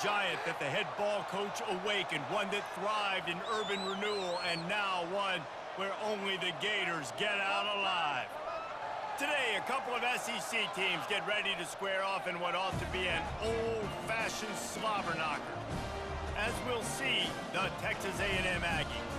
giant that the head ball coach awakened, one that thrived in urban renewal, and now one where only the Gators get out alive. Today, a couple of SEC teams get ready to square off in what ought to be an old-fashioned slobber knocker. As we'll see, the Texas A&M Aggies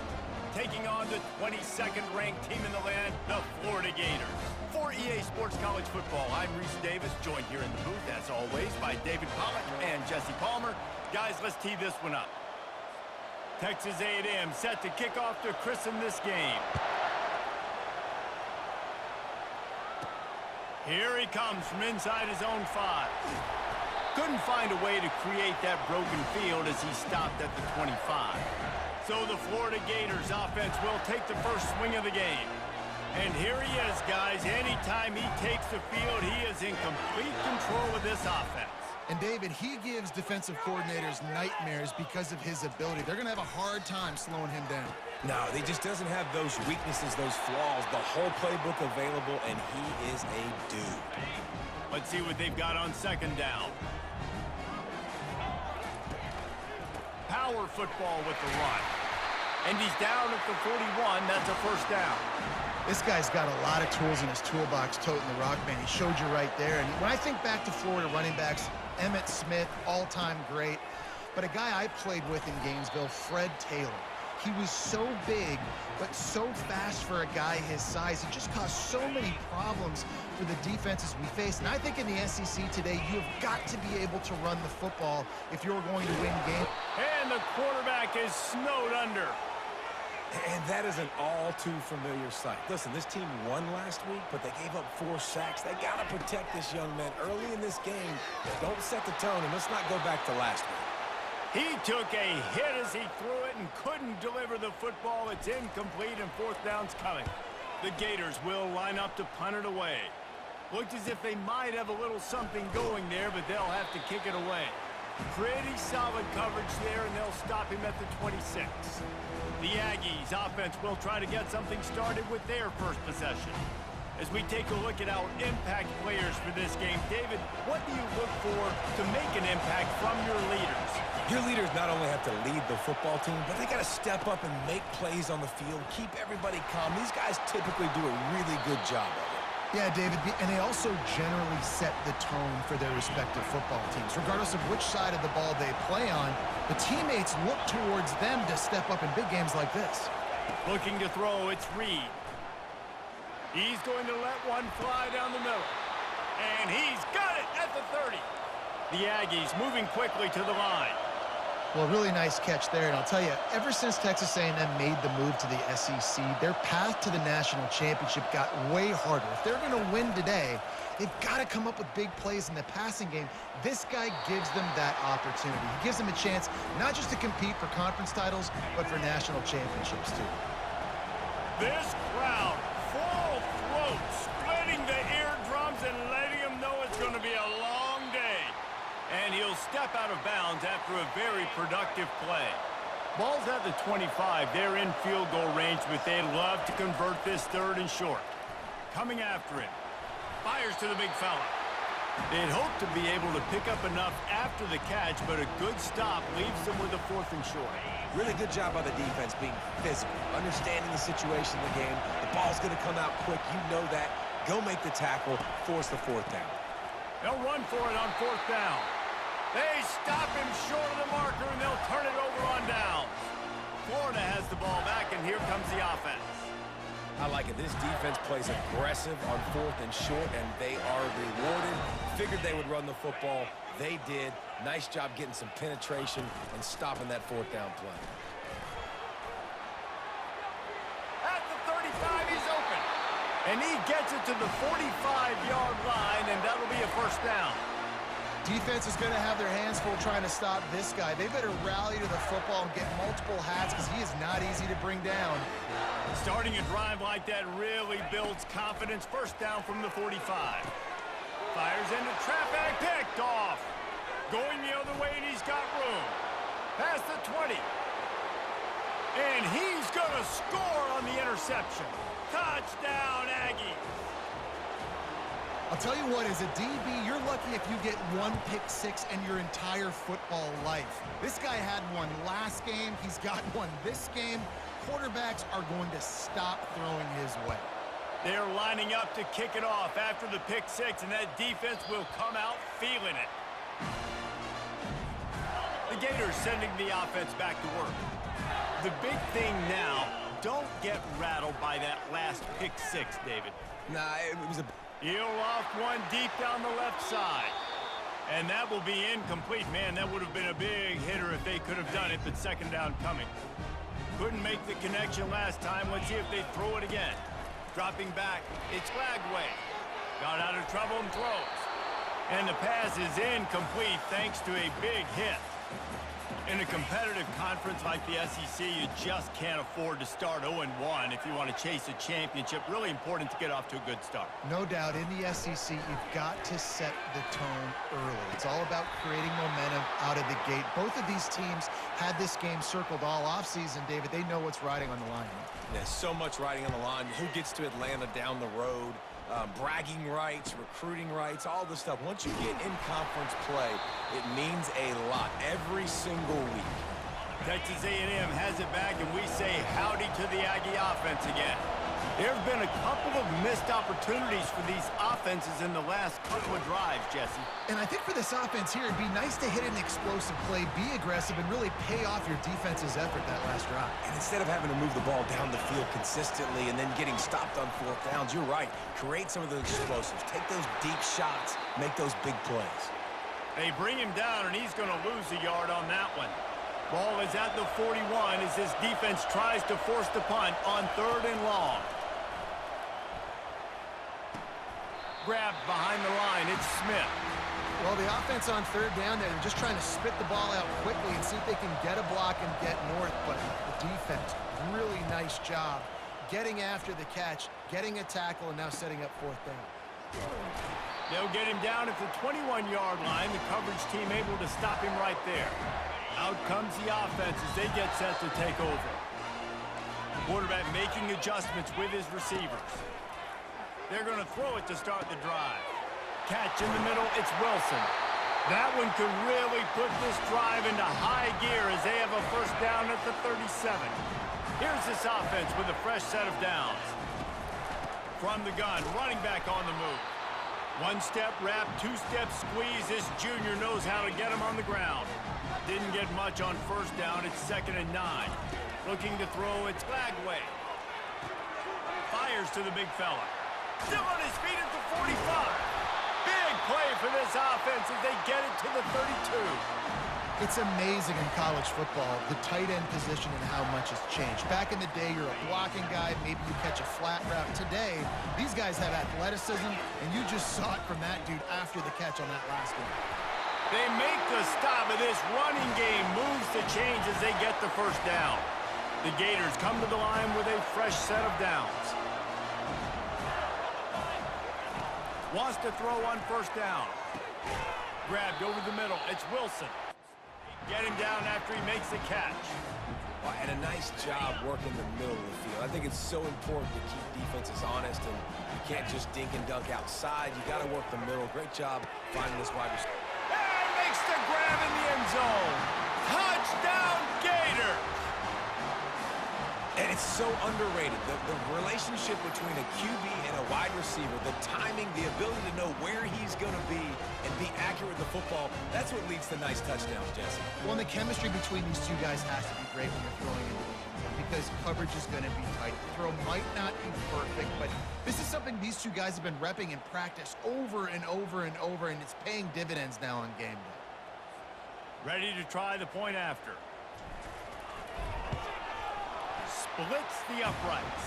taking on the 22nd ranked team in the land, the Florida Gators. For EA Sports College Football, I'm Reese Davis, joined here in the booth, as always, by David Pollack and Jesse Palmer. Guys, let's tee this one up. Texas A&M set to kick off to christen this game. Here he comes from inside his own 5. Couldn't find a way to create that broken field as he stopped at the 25. So the Florida Gators offense will take the first swing of the game. And here he is, guys. Anytime he takes the field, he is in complete control of this offense. And, David, he gives defensive coordinators nightmares because of his ability. They're going to have a hard time slowing him down. No, he just doesn't have those weaknesses, those flaws, the whole playbook available, and he is a dude. Let's see what they've got on second down. Power football with the run. And he's down at the 41. That's a first down. This guy's got a lot of tools in his toolbox toting the rock, man. He showed you right there. And when I think back to Florida running backs, Emmitt Smith, all-time great. But a guy I played with in Gainesville, Fred Taylor. He was so big, but so fast for a guy his size. He just caused so many problems for the defenses we face. And I think in the SEC today, you've got to be able to run the football if you're going to win games. And the quarterback is snowed under. And that is an all-too-familiar sight. Listen, this team won last week, but they gave up 4 sacks. They got to protect this young man early in this game. Don't set the tone, and let's not go back to last week. He took a hit as he threw it and couldn't deliver the football. It's incomplete, and fourth down's coming. The Gators will line up to punt it away. Looked as if they might have a little something going there, but they'll have to kick it away. Pretty solid coverage there, and they'll stop him at the 26. The Aggies offense will try to get something started with their first possession. As we take a look at our impact players for this game, David, what do you look for to make an impact from your leaders? Your leaders not only have to lead the football team, but they got to step up and make plays on the field, keep everybody calm. These guys typically do a really good job of it. Yeah, David, and they also generally set the tone for their respective football teams. Regardless of which side of the ball they play on, the teammates look towards them to step up in big games like this. Looking to throw, it's Reed. He's going to let one fly down the middle. And he's got it at the 30. The Aggies moving quickly to the line. Well, really nice catch there, and I'll tell you, ever since Texas A&M made the move to the SEC, their path to the national championship got way harder. If they're going to win today, they've got to come up with big plays in the passing game. This guy gives them that opportunity. He gives them a chance not just to compete for conference titles, but for national championships, too. This crowd, full throat, splitting the eardrums and letting them know it's going to be a long day. And he'll step out of bounds after a very productive play. Ball's at the 25. They're in field goal range, but they'd love to convert this third and short. Coming after it. Fires to the big fella. They'd hope to be able to pick up enough after the catch, but a good stop leaves them with a fourth and short. Really good job by the defense being physical, understanding the situation in the game. The ball's going to come out quick. You know that. Go make the tackle, force the fourth down. They'll run for it on fourth down. They stop him short of the marker, and they'll turn it over on downs. Florida has the ball back, and here comes the offense. I like it. This defense plays aggressive on fourth and short, and they are rewarded. Figured they would run the football. They did. Nice job getting some penetration and stopping that fourth down play. At the 35, he's open. And he gets it to the 45-yard line, and that'll be a first down. Defense is going to have their hands full trying to stop this guy. They better rally to the football and get multiple hats because he is not easy to bring down. Starting a drive like that really builds confidence. First down from the 45. Fires into traffic, picked off. Going the other way, and he's got room. Past the 20. And he's going to score on the interception. Touchdown, Aggies. I'll tell you what, as a DB, you're lucky if you get one pick six in your entire football life. This guy had one last game. He's got one this game. Quarterbacks are going to stop throwing his way. They're lining up to kick it off after the pick six, and that defense will come out feeling it. The Gators sending the offense back to work. The big thing now, don't get rattled by that last pick six, David. Nah, it was a... He'll off one deep down the left side. And that will be incomplete. Man, that would have been a big hitter if they could have done it, but second down coming. Couldn't make the connection last time. Let's see if they throw it again. Dropping back, it's Lagway. Got out of trouble and throws. And the pass is incomplete thanks to a big hit. In a competitive conference like the SEC, you just can't afford to start 0-1 if you want to chase a championship. Really important to get off to a good start. No doubt, in the SEC, you've got to set the tone early. It's all about creating momentum out of the gate. Both of these teams had this game circled all offseason, David. They know what's riding on the line here. There's so much riding on the line. Who gets to Atlanta down the road? Bragging rights, recruiting rights, all this stuff. Once you get in conference play, it means a lot every single week. Texas A&M has it back, and we say howdy to the Aggie offense again. There have been a couple of missed opportunities for these offenses in the last couple of drives, Jesse. And I think for this offense here, it'd be nice to hit an explosive play, be aggressive, and really pay off your defense's effort that last drive. And instead of having to move the ball down the field consistently and then getting stopped on fourth downs, you're right. Create some of those explosives. Take those deep shots. Make those big plays. They bring him down, and he's going to lose a yard on that one. Ball is at the 41 as this defense tries to force the punt on 3rd and long. Grabbed behind the line, it's Smith. Well, the offense on 3rd down there, they're just trying to spit the ball out quickly and see if they can get a block and get north. But the defense, really nice job getting after the catch, getting a tackle, and now setting up 4th down. They'll get him down at the 21-yard line. The coverage team able to stop him right there. Out comes the offense as they get set to take over. Quarterback making adjustments with his receivers. They're going to throw it to start the drive. Catch in the middle, it's Wilson. That one could really put this drive into high gear as they have a first down at the 37. Here's this offense with a fresh set of downs. From the gun, running back on the move. One-step wrap, two-step squeeze. This junior knows how to get him on the ground. Didn't get much on first down. It's 2nd and 9. Looking to throw, it's Lagway. Fires to the big fella. Still on his feet at the 45. Big play for this offense as they get it to the 32. It's amazing in college football, the tight end position and how much has changed. Back in the day, you're a blocking guy, maybe you catch a flat route. Today, these guys have athleticism, and you just saw it from that dude after the catch on that last one. They make the stop, and this running game moves the chains as they get the first down. The Gators come to the line with a fresh set of downs. Wants to throw on first down. Grabbed over the middle. It's Wilson. Get him down after he makes the catch. And a nice job working the middle of the field. I think it's so important to keep defenses honest, and you can't just dink and dunk outside. You got to work the middle. Great job finding this wide receiver. And makes the grab in the end zone. Touchdown, Gators! And it's so underrated. The relationship between a QB and a wide receiver, the timing, the ability to know where he's going to be and be accurate with the football, that's what leads to nice touchdowns, Jesse. Well, and the chemistry between these two guys has to be great when you're throwing into the end zone because coverage is going to be tight. The throw might not be perfect, but this is something these two guys have been repping in practice over and over and over, and it's paying dividends now on game day. Ready to try the point after. Splits the uprights.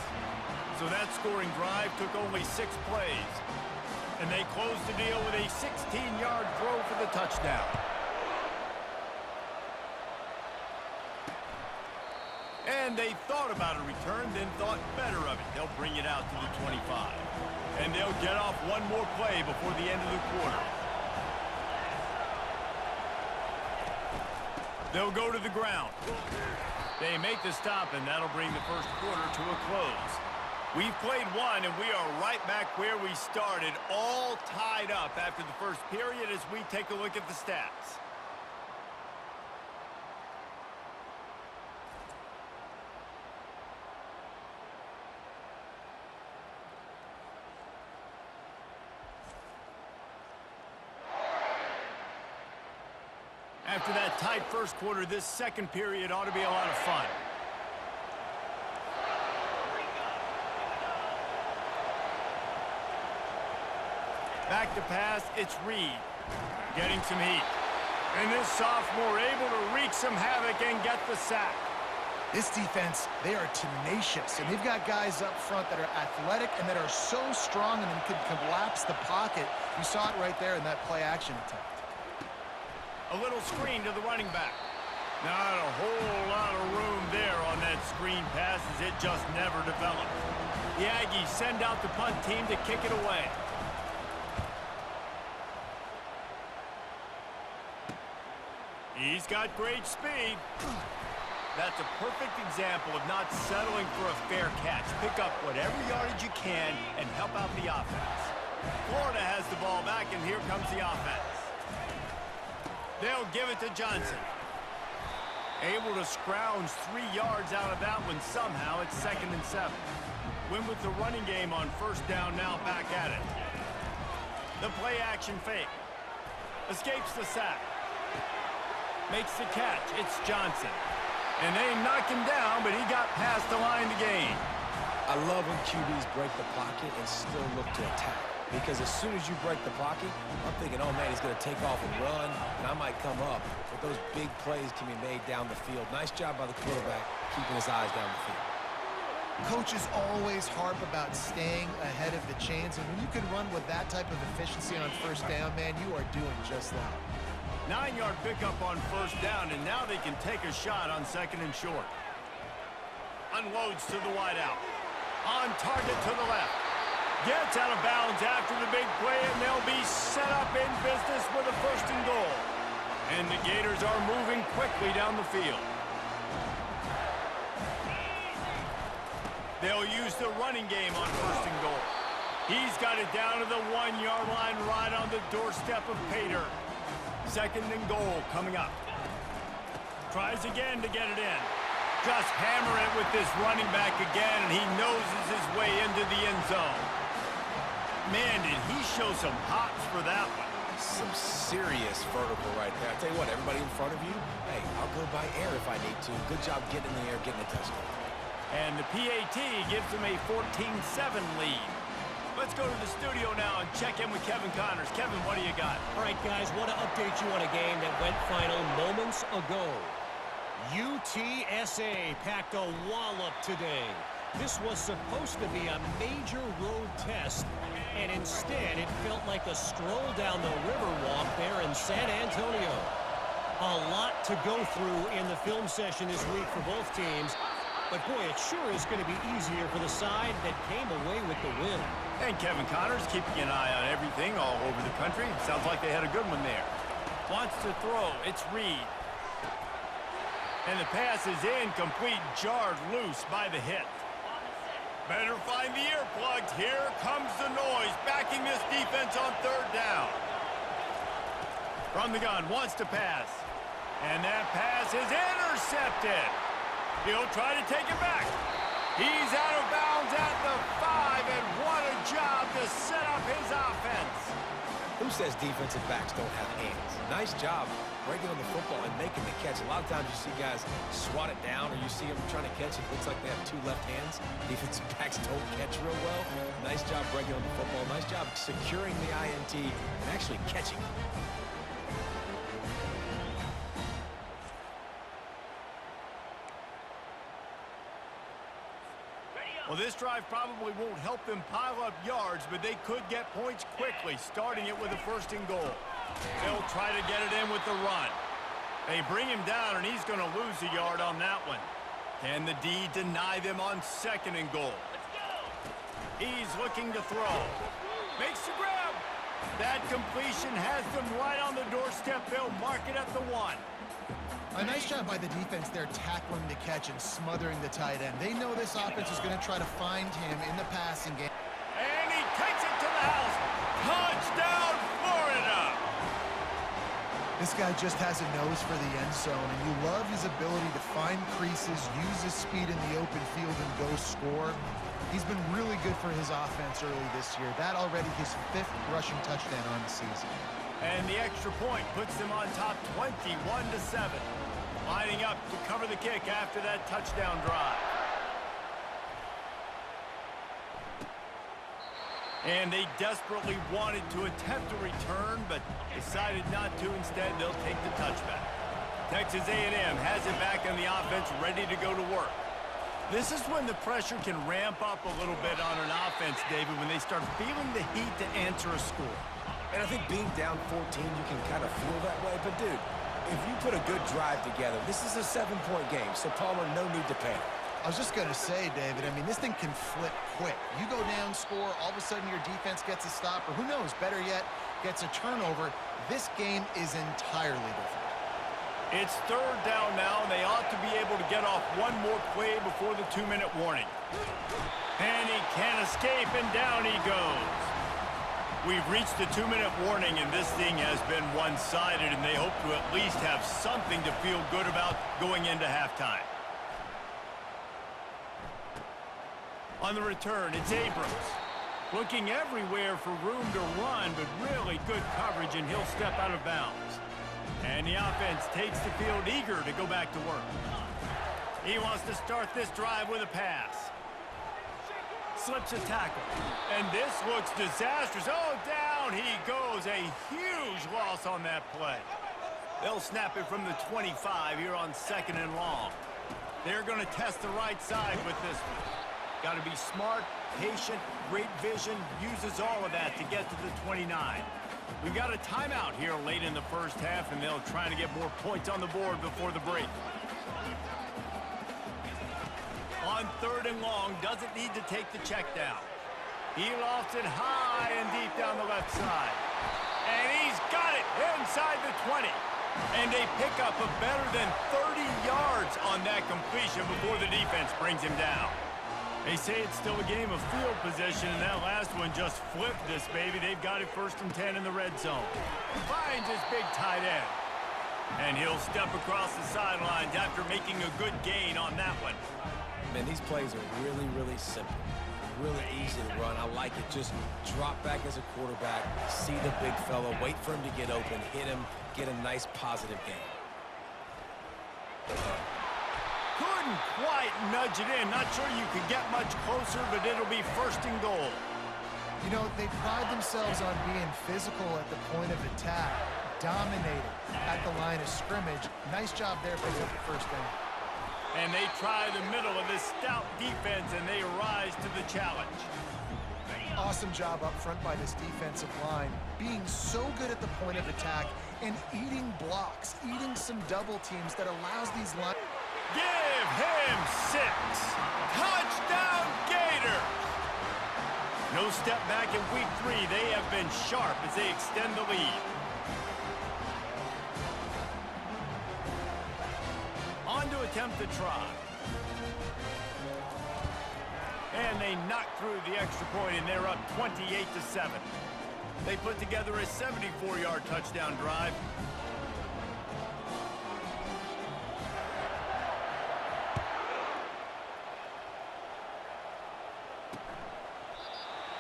So that scoring drive took only 6 plays. And they closed the deal with a 16-yard throw for the touchdown. And they thought about a return, then thought better of it. They'll bring it out to the 25. And they'll get off one more play before the end of the quarter. They'll go to the ground. They make the stop, and that'll bring the first quarter to a close. We've played one, and we are right back where we started, all tied up after the first period as we take a look at the stats. After that tight first quarter, this second period ought to be a lot of fun. Back to pass, it's Reed. Getting some heat. And this sophomore able to wreak some havoc and get the sack. This defense, they are tenacious, and they've got guys up front that are athletic and that are so strong and can collapse the pocket. You saw it right there in that play-action attempt. A little screen to the running back. Not a whole lot of room there on that screen pass as it just never developed. The Aggies send out the punt team to kick it away. He's got great speed. That's a perfect example of not settling for a fair catch. Pick up whatever yardage you can and help out the offense. Florida has the ball back, and here comes the offense. They'll give it to Johnson. Able to scrounge 3 yards out of that one somehow. It's 2nd and 7. Win with the running game on first down, now back at it. The play-action fake. Escapes the sack. Makes the catch. It's Johnson. And they knock him down, but he got past the line to gain. I love when QBs break the pocket and still look to attack. Because as soon as you break the pocket, I'm thinking, oh, man, he's going to take off and run, and I might come up. But those big plays can be made down the field. Nice job by the quarterback keeping his eyes down the field. Coaches always harp about staying ahead of the chains, and when you can run with that type of efficiency on first down, man, you are doing just that. 9-yard pickup on first down, and now they can take a shot on 2nd and short. Unloads to the wideout. On target to the left. Gets out of bounds after the big play, and they'll be set up in business with a 1st and goal. And the Gators are moving quickly down the field. They'll use the running game on 1st and goal. He's got it down to the 1-yard line right on the doorstep of Pater. 2nd and goal coming up. Tries again to get it in. Just hammer it with this running back again, and he noses his way into the end zone. Man, did he show some hops for that one. Some serious vertical right there. I tell you what, everybody in front of you, hey, I'll go by air if I need to. Good job getting in the air, getting a touchdown. And the PAT gives them a 14-7 lead. Let's go to the studio now and check in with Kevin Connors. Kevin, what do you got? All right, guys, want to update you on a game that went final moments ago. UTSA packed a wallop today. This was supposed to be a major road test, and instead it felt like a stroll down the Riverwalk there in San Antonio. A lot to go through in the film session this week for both teams, but boy, it sure is going to be easier for the side that came away with the win. And Kevin Connors keeping an eye on everything all over the country. Sounds like they had a good one there. Wants to throw. It's Reed. And the pass is incomplete, jarred loose by the hit. Better find the earplugs. Here comes the noise, backing this defense on 3rd down. From the gun, wants to pass. And that pass is intercepted. He'll try to take it back. He's out of bounds at the 5, and what a job to set up his offense. Who says defensive backs don't have hands? Nice job breaking on the football and making the catch. A lot of times you see guys swat it down, or you see them trying to catch it. It looks like they have 2 left hands. Defensive backs don't catch real well. Nice job breaking on the football. Nice job securing the INT and actually catching it. Well, this drive probably won't help them pile up yards, but they could get points quickly, starting it with a 1st and goal. They'll try to get it in with the run. They bring him down, and he's going to lose a yard on that one. Can the D deny them on 2nd and goal? He's looking to throw. Makes the grab. That completion has them right on the doorstep. They'll mark it at the 1. A nice job by the defense there tackling the catch and smothering the tight end. They know this offense is going to try to find him in the passing game. And he takes it to the house. Touchdown, Florida! This guy just has a nose for the end zone, and you love his ability to find creases, use his speed in the open field, and go score. He's been really good for his offense early this year. That already his 5th rushing touchdown on the season. And the extra point puts them on top 21-7. Lining up to cover the kick after that touchdown drive. And they desperately wanted to attempt a return, but decided not to. Instead, they'll take the touchback. Texas A&M has it back on the offense, ready to go to work. This is when the pressure can ramp up a little bit on an offense, David, when they start feeling the heat to answer a score. And I think being down 14, you can kind of feel that way. But, dude, if you put a good drive together, this is a 7-point game, so Palmer, no need to panic. I was just going to say, David, I mean, this thing can flip quick. You go down, score, all of a sudden your defense gets a stop, or who knows, better yet, gets a turnover. This game is entirely different. It's 3rd down now, and they ought to be able to get off one more play before the 2-minute warning. And he can't escape, and down he goes. We've reached the 2-minute warning, and this thing has been one-sided, and they hope to at least have something to feel good about going into halftime. On the return, it's Abrams. Looking everywhere for room to run, but really good coverage, and he'll step out of bounds. And the offense takes the field eager to go back to work. He wants to start this drive with a pass. Slips a tackle. And this looks disastrous. Oh, down he goes. A huge loss on that play. They'll snap it from the 25 here on 2nd and long. They're going to test the right side with this one. Got to be smart, patient, great vision, uses all of that to get to the 29. We've got a timeout here late in the first half, and they'll try to get more points on the board before the break. On 3rd and long, doesn't need to take the check down. He lofts it high and deep down the left side. And he's got it inside the 20. And they pick up a better than 30 yards on that completion before the defense brings him down. They say it's still a game of field position, and that last one just flipped this baby. They've got it 1st and 10 in the red zone. Finds his big tight end. And he'll step across the sidelines after making a good gain on that one. Man, these plays are really, really simple. Really easy to run. I like it. Just drop back as a quarterback, see the big fella, wait for him to get open, hit him, get a nice positive gain. Couldn't quite nudge it in. Not sure you could get much closer, but it'll be 1st and goal. You know, they pride themselves on being physical at the point of attack, dominating at the line of scrimmage. Nice job there picking up the 1st down. And they try the middle of this stout defense, and they rise to the challenge. Awesome job up front by this defensive line, being so good at the point of attack and eating blocks, eating some double teams that allows these lines. Give him 6. Touchdown, Gators! No step back in week 3. They have been sharp as they extend the lead. On to attempt the try. And they knock through the extra point, and they're up 28-7. They put together a 74-yard touchdown drive.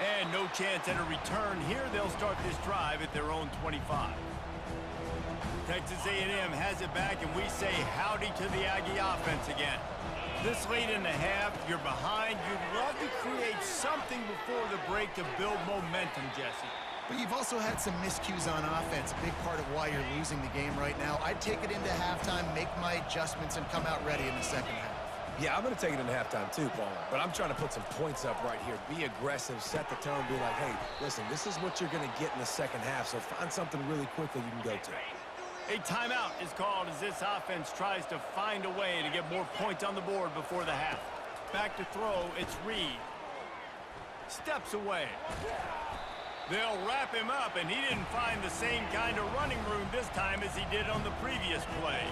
And no chance at a return here. They'll start this drive at their own 25. Texas A&M has it back, and we say howdy to the Aggie offense again. This late in the half, you're behind. You'd love to create something before the break to build momentum, Jesse. But you've also had some miscues on offense, a big part of why you're losing the game right now. I'd take it into halftime, make my adjustments, and come out ready in the 2nd half. Yeah, I'm going to take it into halftime too, Paul. But I'm trying to put some points up right here. Be aggressive, set the tone, be like, hey, listen, this is what you're going to get in the 2nd half, so find something really quickly you can go to. A timeout is called as this offense tries to find a way to get more points on the board before the half. Back to throw, it's Reed. Steps away. They'll wrap him up, and he didn't find the same kind of running room this time as he did on the previous play.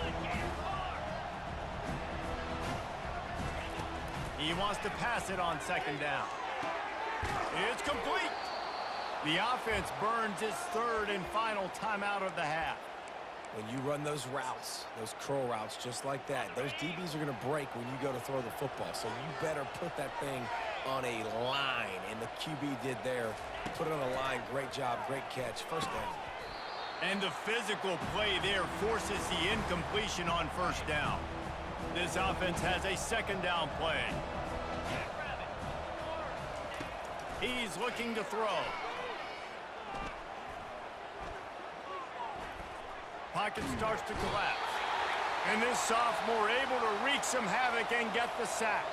He wants to pass it on second down. It's complete. The offense burns its third and final timeout of the half. When you run those routes, those curl routes just like that, those DBs are going to break when you go to throw the football. So you better put that thing on a line, and the QB did there. Put it on a line. Great job, great catch. First down. And the physical play there forces the incompletion on first down. This offense has a second down play. He's looking to throw. Pocket starts to collapse. And this sophomore able to wreak some havoc and get the sack.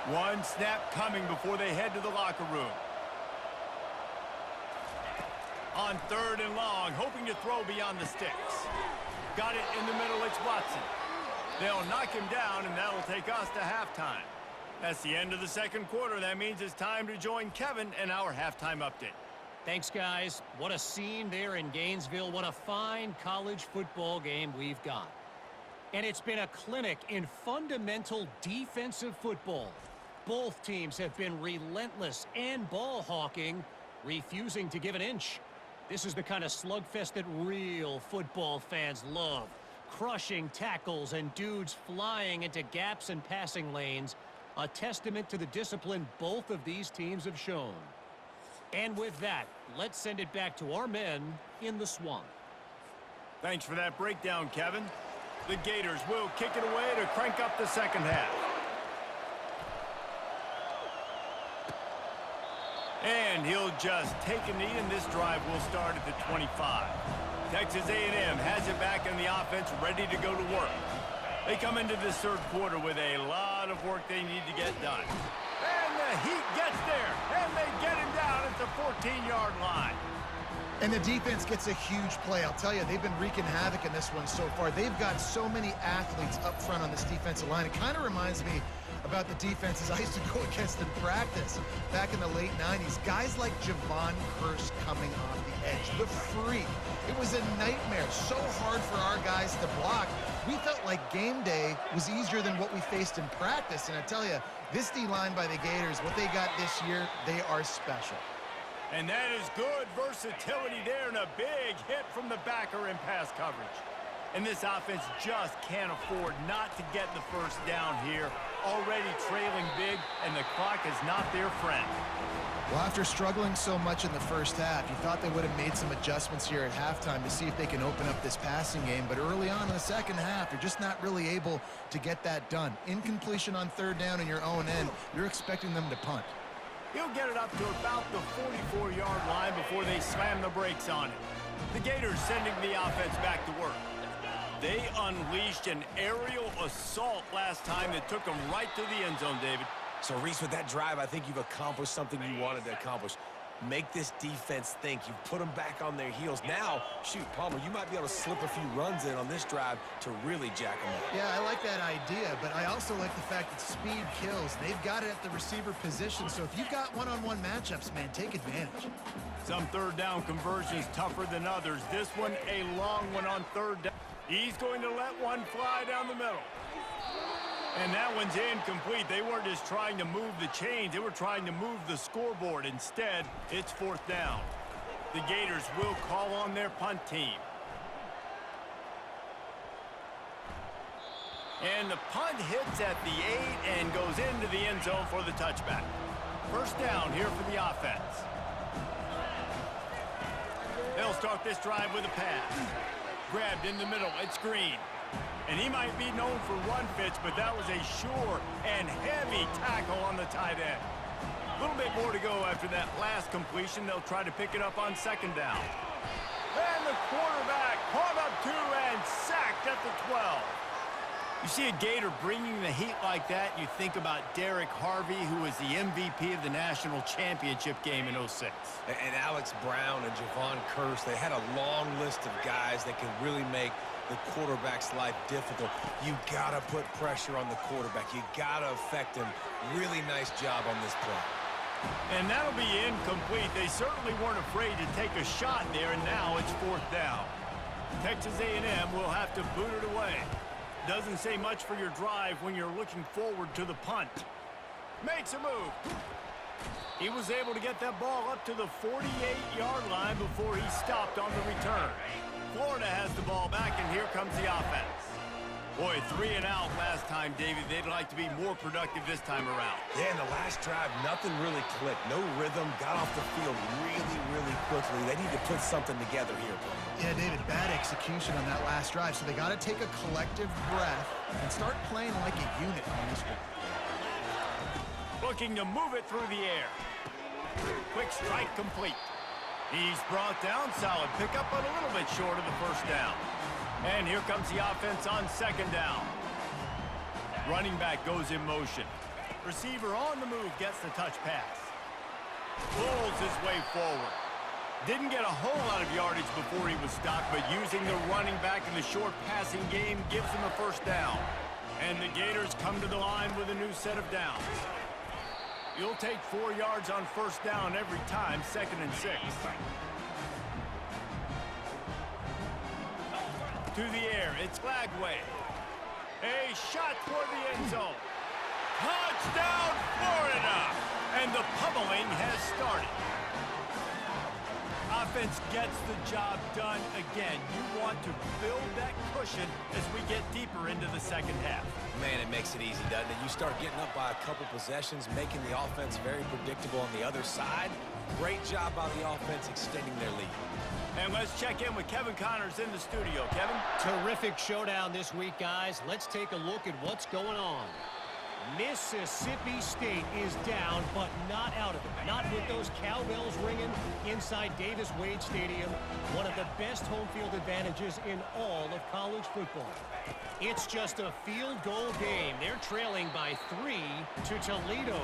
One snap coming before they head to the locker room. On third and long, hoping to throw beyond the sticks. Got it in the middle, it's Watson. They'll knock him down, and that'll take us to halftime. That's the end of the second quarter. That means it's time to join Kevin in our halftime update. Thanks, guys. What a scene there in Gainesville. What a fine college football game we've got. And it's been a clinic in fundamental defensive football. Both teams have been relentless and ball hawking, refusing to give an inch. This is the kind of slugfest that real football fans love. Crushing tackles and dudes flying into gaps and passing lanes. A testament to the discipline both of these teams have shown. And with that, let's send it back to our men in the swamp. Thanks for that breakdown, Kevin. The Gators will kick it away to crank up the second half. And he'll just take a knee, and this drive will start at the 25. Texas A&M has it back in the offense, ready to go to work. They come into this third quarter with a lot of work they need to get done. And the heat gets there, and they get him down at the 14-yard line. And the defense gets a huge play. I'll tell you, they've been wreaking havoc in this one so far. They've got so many athletes up front on this defensive line. It kind of reminds me about the defenses I used to go against in practice back in the late 90s. Guys like Javon Curse coming off the edge. The freak. It was a nightmare. So hard for our guys to block. We felt like game day was easier than what we faced in practice. And I tell you, this D-line by the Gators, what they got this year, they are special. And that is good versatility there, and a big hit from the backer in pass coverage. And this offense just can't afford not to get the first down here. Already trailing big, and the clock is not their friend. Well, after struggling so much in the first half, you thought they would have made some adjustments here at halftime to see if they can open up this passing game. But early on in the second half, you're just not really able to get that done. Incompletion on third down in your own end, you're expecting them to punt. He'll get it up to about the 44-yard line before they slam the brakes on it. The Gators sending the offense back to work. They unleashed an aerial assault last time that took them right to the end zone, David. So, Reese, with that drive, I think you've accomplished something you wanted to accomplish. Make this defense think. You've put them back on their heels. Now, shoot, Palmer, you might be able to slip a few runs in on this drive to really jack them up. Yeah, I like that idea, but I also like the fact that speed kills. They've got it at the receiver position, so if you've got one-on-one matchups, man, take advantage. Some third down conversions tougher than others. This one, a long one on third down. He's going to let one fly down the middle. And that one's incomplete. They weren't just trying to move the chains. They were trying to move the scoreboard. Instead, it's fourth down. The Gators will call on their punt team. And the punt hits at the 8 and goes into the end zone for the touchback. First down here for the offense. They'll start this drive with a pass. Grabbed in the middle. It's Green. And he might be known for run fits, but that was a sure and heavy tackle on the tight end. A little bit more to go after that last completion. They'll try to pick it up on second down. And the quarterback caught up to and sacked at the 12. You see a Gator bringing the heat like that, you think about Derek Harvey, who was the MVP of the national championship game in '06. And Alex Brown and Javon Curse, they had a long list of guys that can really make the quarterback's life difficult. You gotta put pressure on the quarterback. You gotta affect him. Really nice job on this play. And that'll be incomplete. They certainly weren't afraid to take a shot there, and now it's fourth down. Texas A&M will have to boot it away. Doesn't say much for your drive when you're looking forward to the punt. Makes a move. He was able to get that ball up to the 48-yard line before he stopped on the return. Florida has the ball back, and here comes the offense. Boy, 3 and out last time, David. They'd like to be more productive this time around. Yeah, in the last drive, nothing really clicked. No rhythm, got off the field really, really quickly. They need to put something together here, bro. Yeah, David, bad execution on that last drive, so they got to take a collective breath and start playing like a unit on this one. Looking to move it through the air. Quick strike complete. He's brought down, solid pickup, but a little bit short of the first down. And here comes the offense on second down. Running back goes in motion. Receiver on the move gets the touch pass. Pulls his way forward. Didn't get a whole lot of yardage before he was stopped, but using the running back in the short passing game gives him a first down. And the Gators come to the line with a new set of downs. You'll take 4 yards on first down every time, 2nd and 6. To the air, it's Lagway. A shot toward the end zone. Touchdown, Florida! And the pummeling has started. Offense gets the job done again. You want to build that cushion as we get deeper into the second half. Man, it makes it easy, doesn't it? You start getting up by a couple possessions, making the offense very predictable on the other side. Great job by the offense extending their lead. And let's check in with Kevin Connors in the studio. Kevin? Terrific showdown this week, guys. Let's take a look at what's going on. Mississippi State is down, but not out of it. Not with those cowbells ringing inside Davis-Wade Stadium, one of the best home field advantages in all of college football. It's just a field goal game. They're trailing by 3 to Toledo.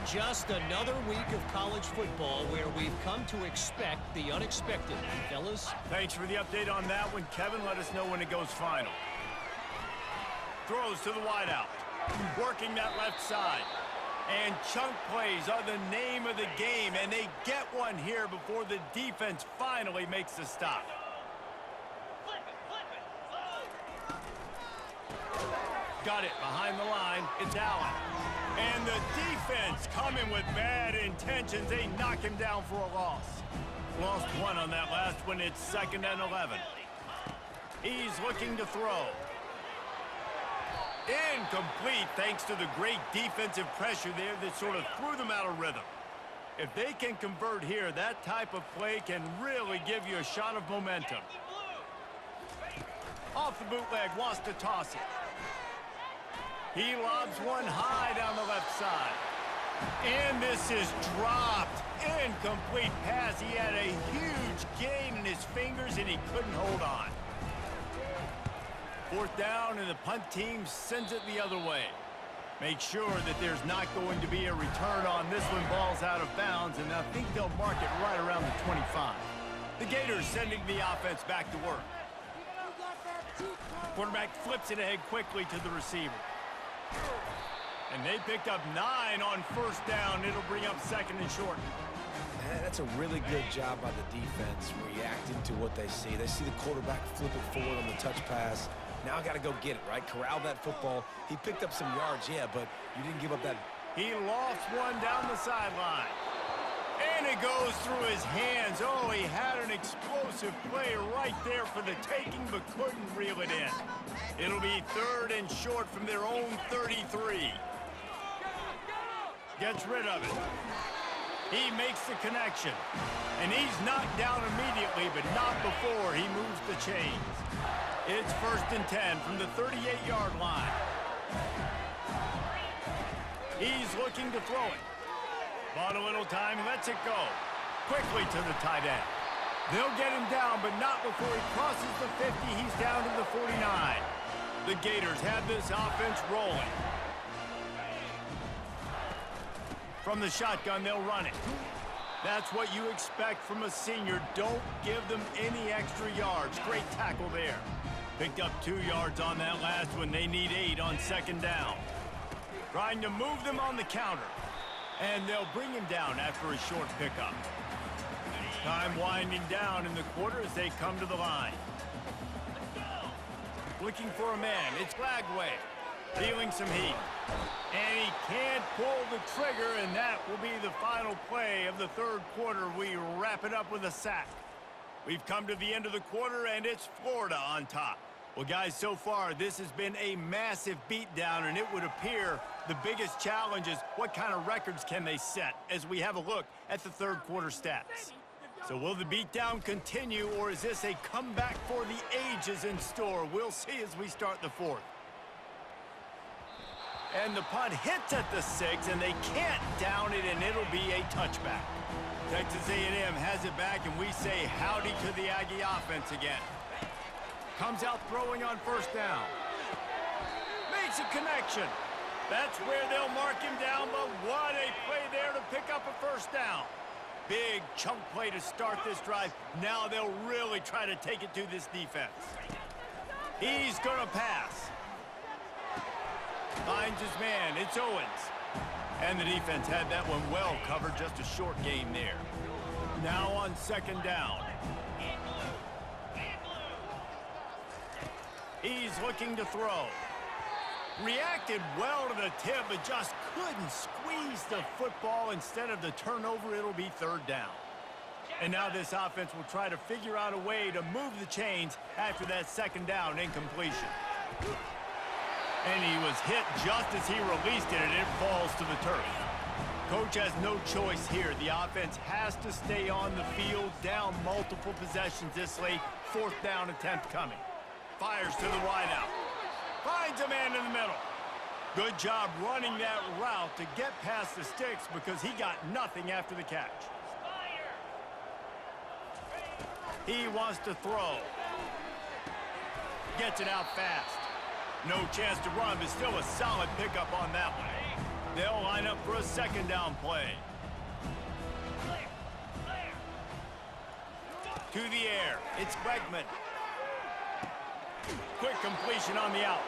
Just another week of college football where we've come to expect the unexpected. Fellas? Thanks for the update on that one, Kevin. Let us know when it goes final. Throws to the wideout. Working that left side. And chunk plays are the name of the game, and they get one here before the defense finally makes the stop. Got it behind the line. It's Allen. And the defense coming with bad intentions. They knock him down for a loss. Lost one on that last one. It's 2nd and 11. He's looking to throw. Incomplete thanks to the great defensive pressure there that sort of threw them out of rhythm. If they can convert here, that type of play can really give you a shot of momentum. Off the bootleg, wants to toss it. He lobs one high down the left side. And this is dropped. Incomplete pass. He had a huge gain in his fingers, and he couldn't hold on. 4th down, and the punt team sends it the other way. Make sure that there's not going to be a return on this one. Ball's out of bounds, and I think they'll mark it right around the 25. The Gators sending the offense back to work. Quarterback flips it ahead quickly to the receiver. And they picked up 9 on first down. It'll bring up 2nd and short. That's a really good job by the defense, reacting to what they see. They see the quarterback flip it forward on the touch pass. Now I got to go get it, right? Corral that football. He picked up some yards, yeah, but you didn't give up that. He lofts one down the sideline. And it goes through his hands. Oh, he had an explosive play right there for the taking, but couldn't reel it in. It'll be 3rd and short from their own 33. Gets rid of it. He makes the connection. And he's knocked down immediately, but not before he moves the chains. It's 1st and 10 from the 38-yard line. He's looking to throw it. Bought a little time, lets it go. Quickly to the tight end. They'll get him down, but not before he crosses the 50. He's down to the 49. The Gators have this offense rolling. From the shotgun, they'll run it. That's what you expect from a senior. Don't give them any extra yards. Great tackle there. Picked up 2 yards on that last one. They need 8 on 2nd down. Trying to move them on the counter. And they'll bring him down after a short pickup. Time winding down in the quarter as they come to the line. Looking for a man. It's Lagway. feeling some heat. And he can't pull the trigger, and that will be the final play of the third quarter. We wrap it up with a sack. We've come to the end of the quarter, and it's Florida on top. Well, guys, so far, this has been a massive beatdown, and it would appear the biggest challenge is what kind of records can they set as we have a look at the third quarter stats. So will the beatdown continue, or is this a comeback for the ages in store? We'll see as we start the fourth. And the punt hits at the 6, and they can't down it, and it'll be a touchback. Texas A&M has it back, and we say howdy to the Aggie offense again. Comes out throwing on first down. Makes a connection. That's where they'll mark him down, but what a play there to pick up a first down. Big chunk play to start this drive. Now they'll really try to take it to this defense. He's going to pass. Finds his man. It's Owens. And the defense had that one well covered. Just a short gain there. Now on second down. He's looking to throw. Reacted well to the tip, but just couldn't squeeze the football. Instead of the turnover, it'll be third down. And now this offense will try to figure out a way to move the chains after that second down incompletion. And he was hit just as he released it, and it falls to the turf. Coach has no choice here. The offense has to stay on the field, down multiple possessions this late. Fourth down attempt coming. Fires to the wideout. Finds a man in the middle. Good job running that route to get past the sticks because he got nothing after the catch. He wants to throw. Gets it out fast. No chance to run, but still a solid pickup on that one. They'll line up for a second down play. To the air. It's Wegman. Quick completion on the out.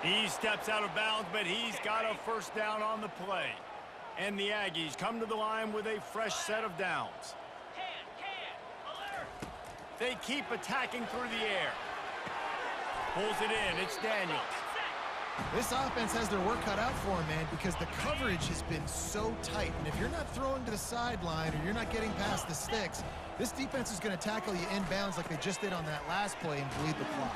He steps out of bounds, but he's got a first down on the play. And the Aggies come to the line with a fresh set of downs. They keep attacking through the air. Pulls it in. It's Daniels. This offense has their work cut out for them, man, because the coverage has been so tight. And if you're not throwing to the sideline or you're not getting past the sticks, this defense is going to tackle you inbounds like they just did on that last play and bleed the clock.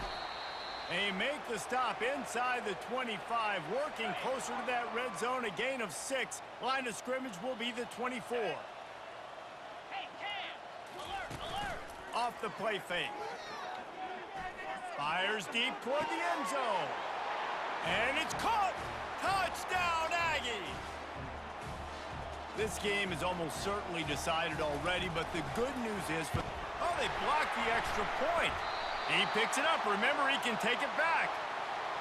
They make the stop inside the 25, working closer to that red zone. A gain of 6. Line of scrimmage will be the 24. Off the play fake. Fires deep toward the end zone. And it's caught. Touchdown, Aggies. This game is almost certainly decided already, but the good news is, oh, they blocked the extra point. He picks it up. Remember, he can take it back.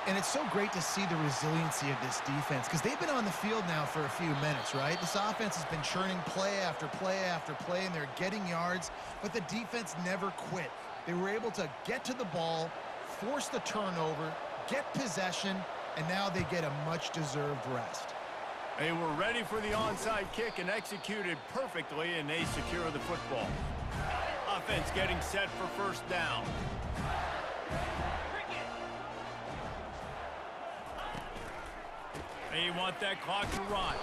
And it's so great to see the resiliency of this defense because they've been on the field now for a few minutes, right? This offense has been churning play after play after play, and they're getting yards, but the defense never quit. They were able to get to the ball, force the turnover, get possession, and now they get a much-deserved rest. They were ready for the onside kick and executed perfectly, and they secure the football. Offense getting set for first down. They want that clock to run.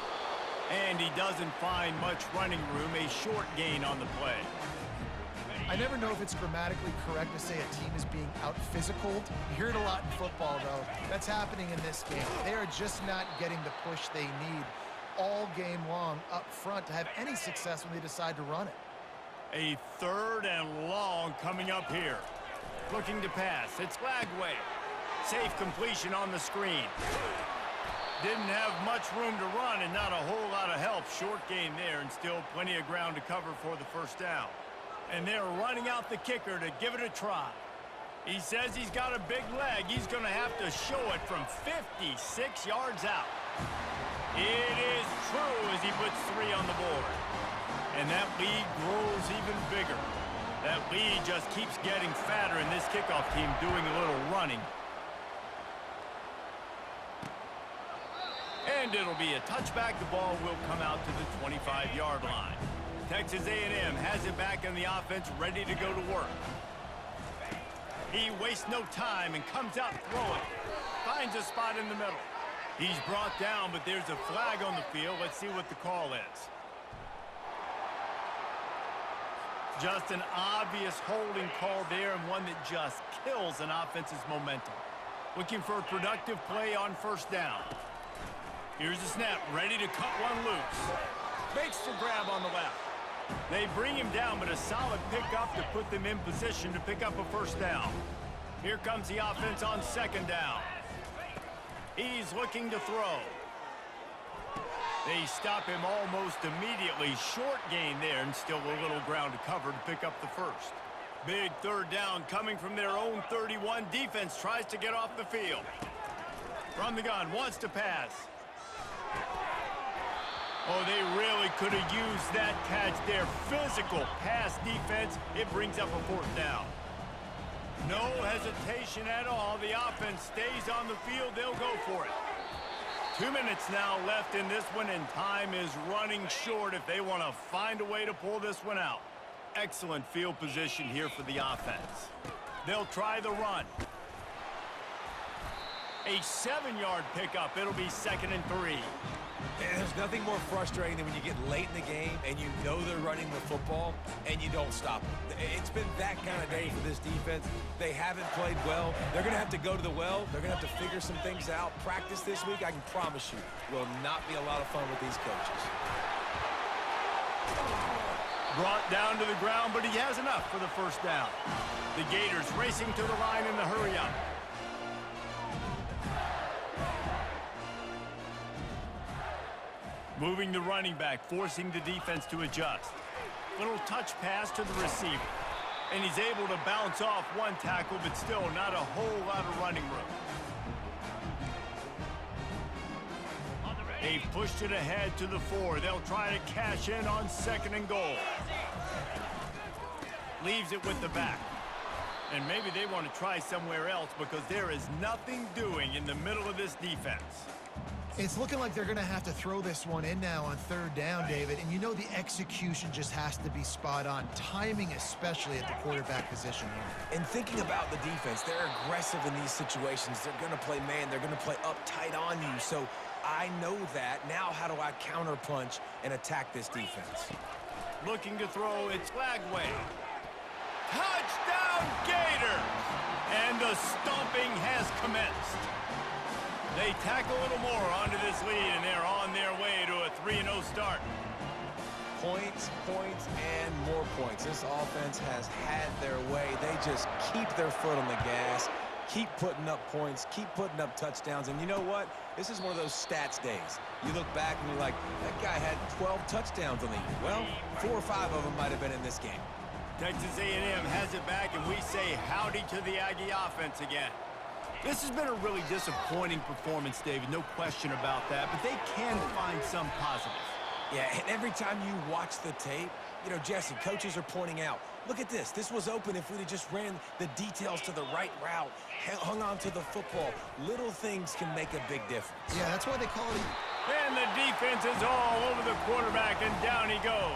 And he doesn't find much running room. A short gain on the play. I never know if it's grammatically correct to say a team is being out-physicaled. You hear it a lot in football, though. That's happening in this game. They are just not getting the push they need all game long up front to have any success when they decide to run it. A third and long coming up here. Looking to pass. It's Lagway. Safe completion on the screen. Didn't have much room to run and not a whole lot of help. Short gain there and still plenty of ground to cover for the first down. And they're running out the kicker to give it a try. He says he's got a big leg. He's going to have to show it from 56 yards out. It is true as he puts 3 on the board. And that lead grows even bigger. That lead just keeps getting fatter, and this kickoff team doing a little running. And it'll be a touchback. The ball will come out to the 25-yard line. Texas A&M has it back on the offense, ready to go to work. He wastes no time and comes out throwing. Finds a spot in the middle. He's brought down, but there's a flag on the field. Let's see what the call is. Just an obvious holding call there, and one that just kills an offense's momentum. Looking for a productive play on first down. Here's the snap, ready to cut one loose. Makes the grab on the left. They bring him down, but a solid pickup to put them in position to pick up a first down. Here comes the offense on second down. He's looking to throw. They stop him almost immediately. Short gain there, and still a little ground to cover to pick up the first. Big third down coming from their own 31. Defense tries to get off the field. From the gun, wants to pass. Oh, they really could have used that catch there. Physical pass defense. It brings up a fourth down. No hesitation at all. The offense stays on the field. They'll go for it. 2 minutes now left in this one, and time is running short if they want to find a way to pull this one out. Excellent field position here for the offense. They'll try the run. A 7-yard pickup. It'll be 2nd and 3. And there's nothing more frustrating than when you get late in the game and you know they're running the football and you don't stop them. It's been that kind of day for this defense. They haven't played well. They're going to have to go to the well. They're going to have to figure some things out. Practice this week, I can promise you, will not be a lot of fun with these coaches. Brought down to the ground, but he has enough for the first down. The Gators racing to the line in the hurry-up. Moving the running back, forcing the defense to adjust. Little touch pass to the receiver. And he's able to bounce off one tackle, but still not a whole lot of running room. They've pushed it ahead to the 4. They'll try to cash in on 2nd and goal. Leaves it with the back. And maybe they want to try somewhere else because there is nothing doing in the middle of this defense. It's looking like they're going to have to throw this one in now on 3rd down, David. And you know the execution just has to be spot on. Timing, especially at the quarterback position here. And thinking about the defense, they're aggressive in these situations. They're going to play man. They're going to play up tight on you. So I know that. Now how do I counterpunch and attack this defense? Looking to throw, it's Flagway. Touchdown, Gators! And the stomping has commenced. They tack a little more onto this lead, and they're on their way to a 3-0 start. Points, points, and more points. This offense has had their way. They just keep their foot on the gas, keep putting up points, keep putting up touchdowns. And you know what? This is one of those stats days. You look back and you're like, that guy had 12 touchdowns on the year. Well, 4 or 5 of them might have been in this game. Texas A&M has it back, and we say howdy to the Aggie offense again. This has been a really disappointing performance, David, no question about that, but they can find some positives. Yeah, and every time you watch the tape, you know, Jesse, coaches are pointing out, look at this. This was open if we'd have just ran the details to the right route, hung on to the football. Little things can make a big difference. Yeah, that's why they call it. And the defense is all over the quarterback, and down he goes.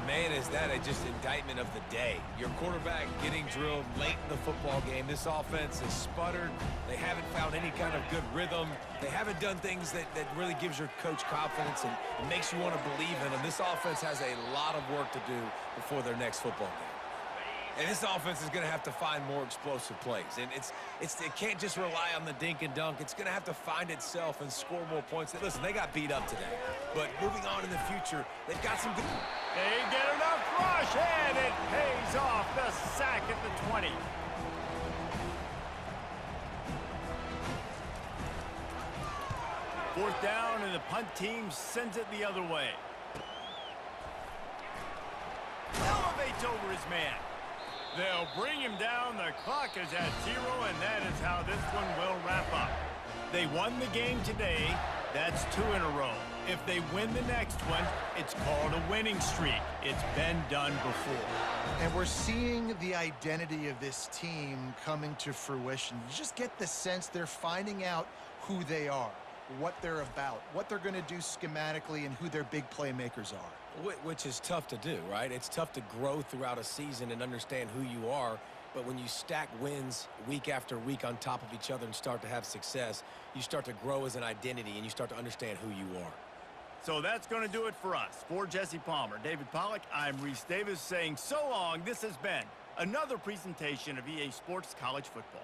Man, is that just indictment of the day. Your quarterback getting drilled late in the football game. This offense has sputtered. They haven't found any kind of good rhythm. They haven't done things that really gives your coach confidence and makes you want to believe in them. This offense has a lot of work to do before their next football game. And this offense is going to have to find more explosive plays. And it can't just rely on the dink and dunk. It's going to have to find itself and score more points. Listen, they got beat up today. But moving on in the future, they've got some good... They get enough rush, and it pays off. The sack at the 20. Fourth down, and the punt team sends it the other way. Elevates over his man. They'll bring him down. The clock is at 0, and that is how this one will wrap up. They won the game today. That's 2 in a row. If they win the next one, it's called a winning streak. It's been done before. And we're seeing the identity of this team coming to fruition. You just get the sense they're finding out who they are, what they're about, what they're going to do schematically, and who their big playmakers are. Which is tough to do, right? It's tough to grow throughout a season and understand who you are But when you stack wins week after week on top of each other and start to have success, you start to grow as an identity and you start to understand who you are. So that's going to do it for us. For Jesse Palmer, David Pollack, I'm Reese Davis saying so long. This has been another presentation of EA Sports College Football.